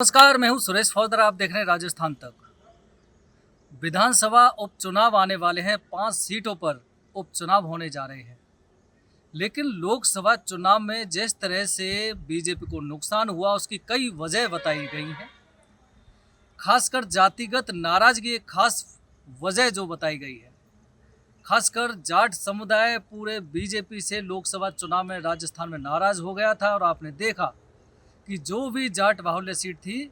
नमस्कार, मैं हूं सुरेश फौजदार। आप देख रहे हैं राजस्थान तक। विधानसभा उपचुनाव आने वाले हैं। 5 सीटों पर उपचुनाव होने जा रहे हैं। लेकिन लोकसभा चुनाव में जिस तरह से बीजेपी को नुकसान हुआ, उसकी कई वजह बताई गई हैं। खासकर जातिगत नाराजगी एक खास वजह जो बताई गई है। खासकर जाट समुदाय पूरे बीजेपी से लोकसभा चुनाव में राजस्थान में नाराज हो गया था और आपने देखा कि जो भी जाट बाहुल्य सीट थी,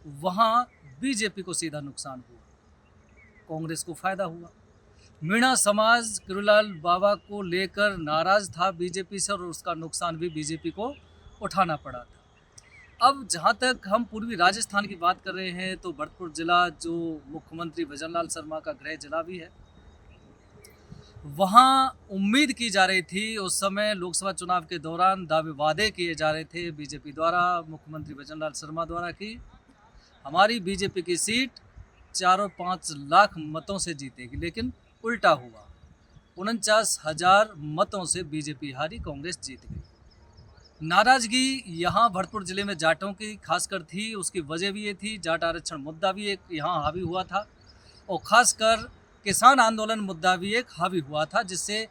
वहाँ बीजेपी को सीधा नुकसान हुआ, कांग्रेस को फायदा हुआ। मीणा समाज किरोड़ीलाल बाबा को लेकर नाराज था बीजेपी से और उसका नुकसान भी बीजेपी को उठाना पड़ा था। अब जहाँ तक हम पूर्वी राजस्थान की बात कर रहे हैं, तो भरतपुर जिला जो मुख्यमंत्री भजनलाल शर्मा का गृह जिला भी है, वहाँ उम्मीद की जा रही थी। उस समय लोकसभा चुनाव के दौरान दावे वादे किए जा रहे थे बीजेपी द्वारा, मुख्यमंत्री भजनलाल शर्मा द्वारा, कि हमारी बीजेपी की सीट 4 और 5 लाख मतों से जीतेगी। लेकिन उल्टा हुआ, 49,000 मतों से बीजेपी हारी, कांग्रेस जीत गई। नाराजगी यहाँ भरतपुर जिले में जाटों की खासकर थी। उसकी वजह भी ये थी, जाट आरक्षण मुद्दा भी एक यहाँ हावी हुआ था और खासकर किसान आंदोलन मुद्दा भी एक हावी हुआ था, जिससे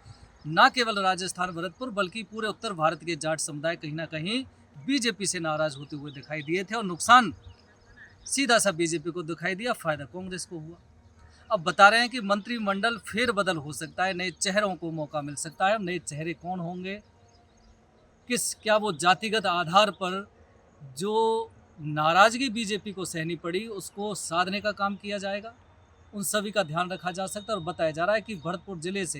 न केवल राजस्थान भरतपुर बल्कि पूरे उत्तर भारत के जाट समुदाय कहीं ना कहीं बीजेपी से नाराज होते हुए दिखाई दिए थे और नुकसान सीधा सा बीजेपी को दिखाई दिया, फायदा कांग्रेस को हुआ। अब बता रहे हैं कि मंत्रिमंडल फेरबदल हो सकता है, नए चेहरों को मौका मिल सकता है। नए चेहरे कौन होंगे, क्या वो जातिगत आधार पर जो नाराजगी बीजेपी को सहनी पड़ी उसको साधने का काम किया जाएगा, उन सभी का ध्यान रखा जा सकता है। और बताया जा रहा है कि भरतपुर जिले से,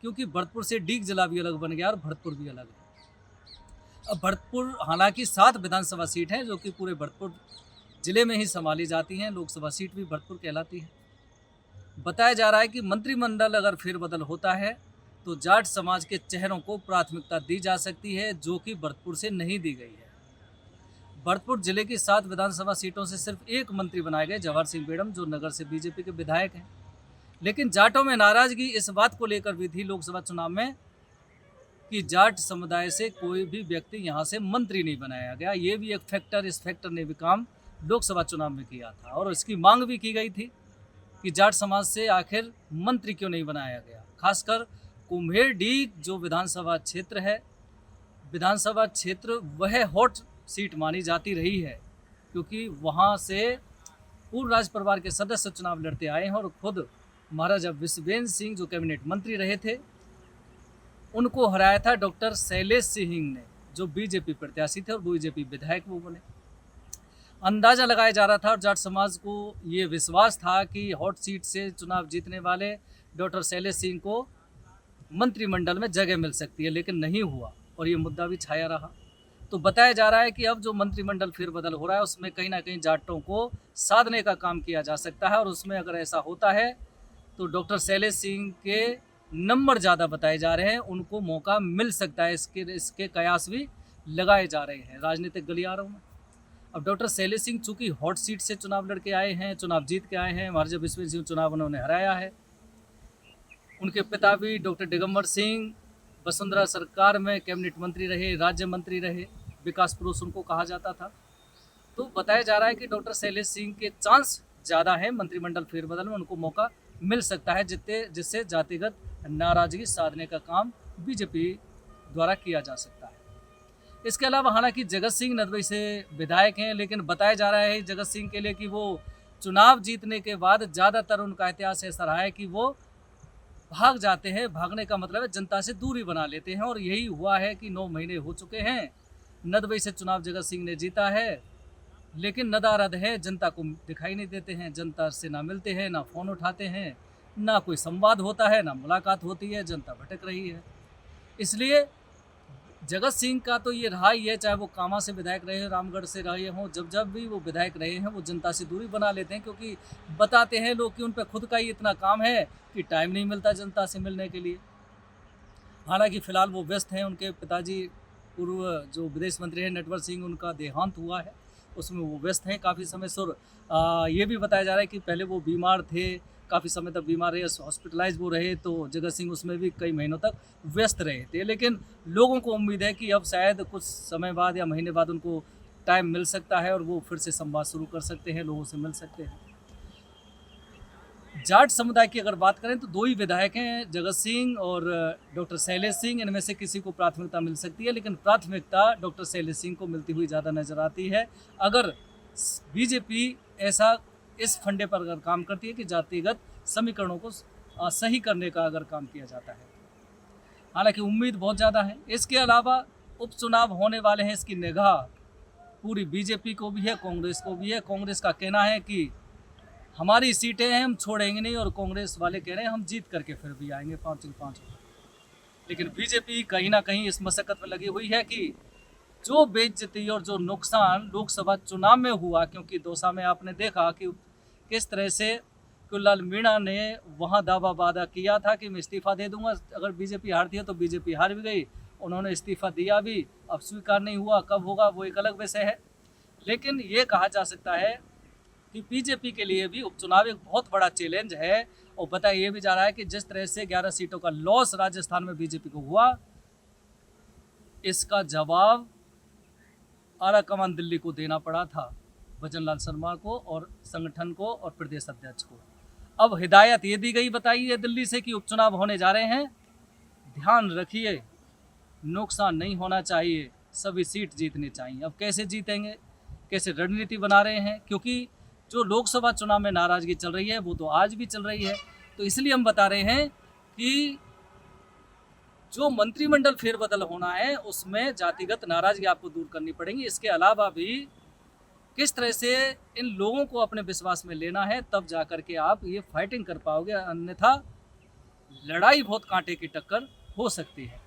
क्योंकि भरतपुर से डीग जिला भी अलग बन गया और भरतपुर भी अलग है। अब भरतपुर हालांकि 7 विधानसभा सीट हैं जो कि पूरे भरतपुर जिले में ही संभाली जाती हैं। लोकसभा सीट भी भरतपुर कहलाती है। बताया जा रहा है कि मंत्रिमंडल अगर फेरबदल होता है तो जाट समाज के चेहरों को प्राथमिकता दी जा सकती है, जो कि भरतपुर से नहीं दी गई है। भरतपुर जिले की 7 विधानसभा सीटों से सिर्फ एक मंत्री बनाए गए, जवाहर सिंह बेड़म, जो नगर से बीजेपी के विधायक हैं। लेकिन जाटों में नाराजगी इस बात को लेकर भी थी लोकसभा चुनाव में कि जाट समुदाय से कोई भी व्यक्ति यहाँ से मंत्री नहीं बनाया गया। ये भी एक फैक्टर, इस फैक्टर ने भी काम लोकसभा चुनाव में किया था और इसकी मांग भी की गई थी कि जाट समाज से आखिर मंत्री क्यों नहीं बनाया गया। खासकर कुम्हेरडीह जो विधानसभा क्षेत्र है, विधानसभा क्षेत्र वह हॉट सीट मानी जाती रही है, क्योंकि वहाँ से पूर्व राज परिवार के सदस्य चुनाव लड़ते आए हैं और खुद महाराजा विश्वेंद्र सिंह जो कैबिनेट मंत्री रहे थे, उनको हराया था डॉक्टर शैलेश सिंह ने, जो बीजेपी प्रत्याशी थे और बीजेपी विधायक वो बने। अंदाज़ा लगाया जा रहा था और जाट समाज को ये विश्वास था कि हॉट सीट से चुनाव जीतने वाले डॉक्टर शैलेश सिंह को मंत्रिमंडल में जगह मिल सकती है, लेकिन नहीं हुआ और ये मुद्दा भी छाया रहा। तो बताया जा रहा है कि अब जो मंत्रिमंडल फेरबदल हो रहा है उसमें कहीं ना कहीं जाटों को साधने का काम किया जा सकता है और उसमें अगर ऐसा होता है तो डॉक्टर शैलेश सिंह के नंबर ज़्यादा बताए जा रहे हैं, उनको मौका मिल सकता है। इसके कयास भी लगाए जा रहे हैं राजनीतिक गलियारों में। अब डॉक्टर शैलेश सिंह चूँकि हॉट सीट से चुनाव लड़के आए हैं, चुनाव जीत के आए हैं, महाराजा विश्वेंद्र सिंह चुनाव उन्होंने हराया है। उनके पिता भी डॉक्टर दिगंबर सिंह वसुंधरा सरकार में कैबिनेट मंत्री रहे, राज्य मंत्री रहे, विकास पुरुष उनको कहा जाता था। तो बताया जा रहा है कि डॉक्टर शैलेश सिंह के चांस ज़्यादा हैं, मंत्रिमंडल फेरबदल में उनको मौका मिल सकता है, जिससे जातिगत नाराजगी साधने का काम बीजेपी द्वारा किया जा सकता है। इसके अलावा हालांकि जगत सिंह नदबई से विधायक हैं, लेकिन बताया जा रहा है जगत सिंह के लिए कि वो चुनाव जीतने के बाद ज़्यादातर उनका इतिहास ऐसा रहा है कि वो भाग जाते हैं। भागने का मतलब है जनता से दूरी बना लेते हैं और यही हुआ है कि 9 महीने हो चुके हैं, नदबई से चुनाव जगत सिंह ने जीता है, लेकिन नदारद है, जनता को दिखाई नहीं देते हैं, जनता से ना मिलते हैं, ना फ़ोन उठाते हैं, ना कोई संवाद होता है, ना मुलाकात होती है, जनता भटक रही है। इसलिए जगत सिंह का तो ये रहा ही है, चाहे वो कामा से विधायक रहे हों, रामगढ़ से रहे हों, जब भी वो विधायक रहे हैं वो जनता से दूरी बना लेते हैं, क्योंकि बताते हैं लोग कि उन पर खुद का ही इतना काम है कि टाइम नहीं मिलता जनता से मिलने के लिए। हालांकि फ़िलहाल वो व्यस्त हैं, उनके पिताजी पूर्व जो विदेश मंत्री हैं नटवर सिंह, उनका देहांत हुआ है, उसमें वो व्यस्त हैं काफ़ी समय से। और ये भी बताया जा रहा है कि पहले वो बीमार थे, काफ़ी समय तक बीमार रहे, हॉस्पिटलाइज वो रहे, तो जगत सिंह उसमें भी कई महीनों तक व्यस्त रहे थे। लेकिन लोगों को उम्मीद है कि अब शायद कुछ समय बाद या महीने बाद उनको टाइम मिल सकता है और वो फिर से संवाद शुरू कर सकते हैं, लोगों से मिल सकते हैं। जाट समुदाय की अगर बात करें तो 2 ही विधायक हैं, जगत सिंह और डॉक्टर शैलेश सिंह। इनमें से किसी को प्राथमिकता मिल सकती है, लेकिन प्राथमिकता डॉक्टर शैलेश सिंह को मिलती हुई ज़्यादा नज़र आती है अगर बीजेपी ऐसा इस फंडे पर अगर काम करती है कि जातिगत समीकरणों को सही करने का अगर काम किया जाता है। हालांकि उम्मीद बहुत ज़्यादा है। इसके अलावा उपचुनाव होने वाले हैं, इसकी निगाह पूरी बीजेपी को भी है, कांग्रेस को भी है। कांग्रेस का कहना है कि हमारी सीटें हैं, हम छोड़ेंगे नहीं, और कांग्रेस वाले कह रहे हैं हम जीत करके फिर भी आएंगे 5 की 5। लेकिन बीजेपी कहीं ना कहीं इस मशक्कत में लगी हुई है कि जो बेइज्जती और जो नुकसान लोकसभा चुनाव में हुआ, क्योंकि दौसा में आपने देखा कि किस तरह से कुल्लाल मीणा ने वहाँ दावा वादा किया था कि मैं इस्तीफा दे दूंगा अगर बीजेपी हारती है, तो बीजेपी हार भी गई, उन्होंने इस्तीफा दिया भी, अब स्वीकार नहीं हुआ, कब होगा वो एक अलग विषय है। लेकिन ये कहा जा सकता है कि बीजेपी के लिए भी उपचुनाव एक बहुत बड़ा चैलेंज है। और बताया ये भी जा रहा है कि जिस तरह से 11 सीटों का लॉस राजस्थान में बीजेपी को हुआ, इसका जवाब आला कमान दिल्ली को देना पड़ा था, भजनलाल शर्मा को और संगठन को और प्रदेश अध्यक्ष को। अब हिदायत ये दी गई बताई है दिल्ली से कि उपचुनाव होने जा रहे हैं, ध्यान रखिए नुकसान नहीं होना चाहिए, सभी सीट जीतनी चाहिए। अब कैसे जीतेंगे, कैसे रणनीति बना रहे हैं, क्योंकि जो लोकसभा चुनाव में नाराजगी चल रही है वो तो आज भी चल रही है। तो इसलिए हम बता रहे हैं कि जो मंत्रिमंडल फेरबदल होना है उसमें जातिगत नाराजगी आपको दूर करनी पड़ेगी। इसके अलावा भी किस तरह से इन लोगों को अपने विश्वास में लेना है, तब जाकर के आप ये फाइटिंग कर पाओगे, अन्यथा लड़ाई बहुत कांटे की टक्कर हो सकती है।